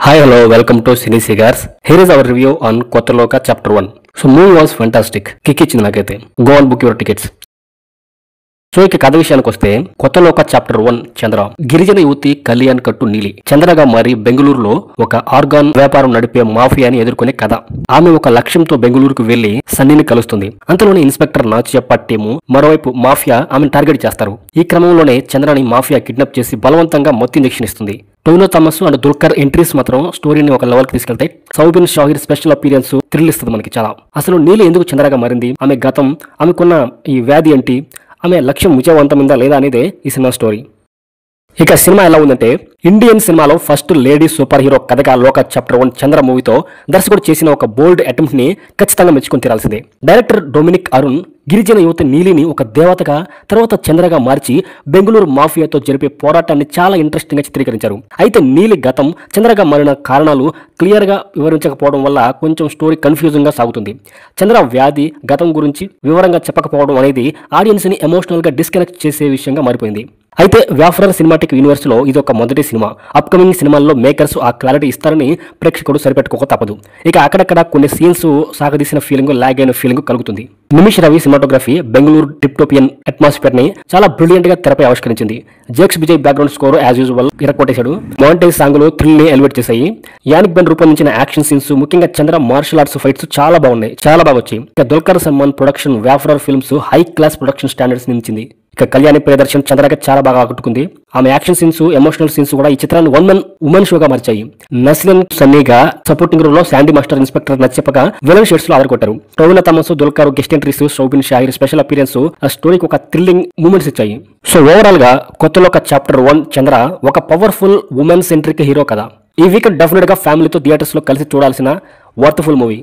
Hi, hello, welcome to Cine Cigars. Here is our review on Kottaloka Chapter 1. So, movie was fantastic. Kiki chinakete. Go and book your tickets. So ఇక కథ విషయానికి వస్తే కొత్తలోక chapter 1 చంద్ర గిరిజన యువతి కళ్యాణ్ కట్టు నీలి చంద్రగా మారి బెంగళూరులో ఒక ఆర్గాన్ వ్యాపారం నడిపే మాఫియాని ఎదుర్కొనే కథ. ఆమె ఒక లక్ష్యంతో బెంగళూరుకు వెళ్లి సన్నీని కలుస్తుంది. అంతలోనే ఇన్స్పెక్టర్ నాచియప్ప టీము మరోవైపు మాఫియా ఆమెను టార్గెట్ చేస్తారు. ఈ క్రమంలోనే చంద్రని మాఫియా కిడ్నాప్ చేసి బలవంతంగా మత్తు ఇంజెక్షన్ ఇస్తుంది. Tovino Thomas and Dulquer entries మాత్రం స్టోరీని ఒక లెవెల్ కి తీసుకెళ్తాయి. Soubin Shahir special appearance thrill ఇస్తుంది మనకి చాలా. అసలు నీలి ఎందుకు చంద్రగా మారింది, ఆమె గతం, ఆమెకున్న ఈ వ్యాధి ఏంటి, ఆమె లక్ష్యం విజయవంతమైందా లేదా అనేదే ఈ సినిమా స్టోరీ. ఇక సినిమా ఎలా ఉందంటే ఇండియన్ సినిమాలో ఫస్ట్ లేడీ సూపర్ హీరో కథగా లోక చాప్టర్ 1 చంద్ర మూవీతో దర్శకుడు చేసిన ఒక బోల్డ్ అటెంప్ట్ ని ఖచ్చితంగా మెచ్చుకొని తీరాల్సిందే. డైరెక్టర్ డొమినిక్ అరుణ్ గిరిజన యువత నీలిని ఒక దేవతగా తర్వాత చంద్రగా మార్చి బెంగళూరు మాఫియాతో జరిపే పోరాటాన్ని చాలా ఇంట్రెస్టింగ్ గా చిత్రీకరించారు. అయితే నీలి గతం చంద్రగా మారిన కారణాలు క్లియర్ గా వివరించకపోవడం వల్ల కొంచెం స్టోరీ కన్ఫ్యూజింగ్ గా సాగుతుంది. చంద్ర వ్యాధి గతం గురించి వివరంగా చెప్పకపోవడం అనేది ఆడియన్స్ ని ఎమోషనల్ గా డిస్కనెక్ట్ చేసే విషయంగా మారిపోయింది. అయితే వ్యాఫరర్ సినిమాటిక్ యూనివర్స్ లో ఇది ఒక మొదటి సినిమా. అప్కమింగ్ సినిమాల్లో మేకర్స్ ఆ క్లారిటీ ఇస్తారని ప్రేక్షకుడు సరిపెట్టుకోక తప్పదు. ఇక అక్కడక్కడ కొన్ని సీన్స్ సాగదీసిన ఫీలింగ్, లాగ్ అయిన ఫీలింగ్ కలుగుతుంది. Nimish Ravi cinematography Bengaluru dystopian atmosphere ని చాలా బ్రిలియంట్ గా తెరపై ఆవిష్కరించింది. Jakes Vijay background score as usual ఇరక్కొట్టేశాడు. మౌంటేజ్ సాంగ్లు థ్రిల్ ని ఎలివేట్ చేశాయి. యానిక్ బెన్ రూపొందించిన యాక్షన్ సీన్స్, ముఖ్యంగా చంద్ర మార్షల్ ఆర్ట్స్ ఫైట్స్ చాలా బాగున్నాయి, చాలా బాగా వచ్చాయి. ఇక Dulquer Salmaan production Wayfarer films high class production standards నిలిచింది. ఇక కళ్యాణి ప్రియదర్శన్ చంద్రగా చాలా బాగా ఆకట్టుకుంది. ఆమె యాక్షన్ సీన్స్, ఎమోషనల్ సీన్స్ కూడా ఈ చిత్రాన్ని వన్ మన్ ఉమెన్ షోగా మార్చాయి. నస్లిన్ సన్నీగా సపోర్టింగ్ రోల్ లో శాండీ మాస్టర్ ఇన్స్పెక్టర్ నచ్చప్పగా విలన్ షేడ్స్ లో ఆదరగొట్టారు. Tovino Thomas, Dulquer guest entries, Soubin Shahir special appearance ఆ స్టోరీకి ఒక థ్రిల్లింగ్ మూమెంట్స్ ఇచ్చాయి. సో ఓవరాల్ గా కొత్తలోక చాప్టర్ 1 చంద్ర ఒక పవర్ఫుల్ ఉమెన్ సెంట్రిక్ హీరో కదా. ఈ వీకెండ్ డెఫినెట్ గా ఫ్యామిలీతో థియేటర్స్ లో కలిసి చూడాల్సిన వర్త్ఫుల్ మూవీ.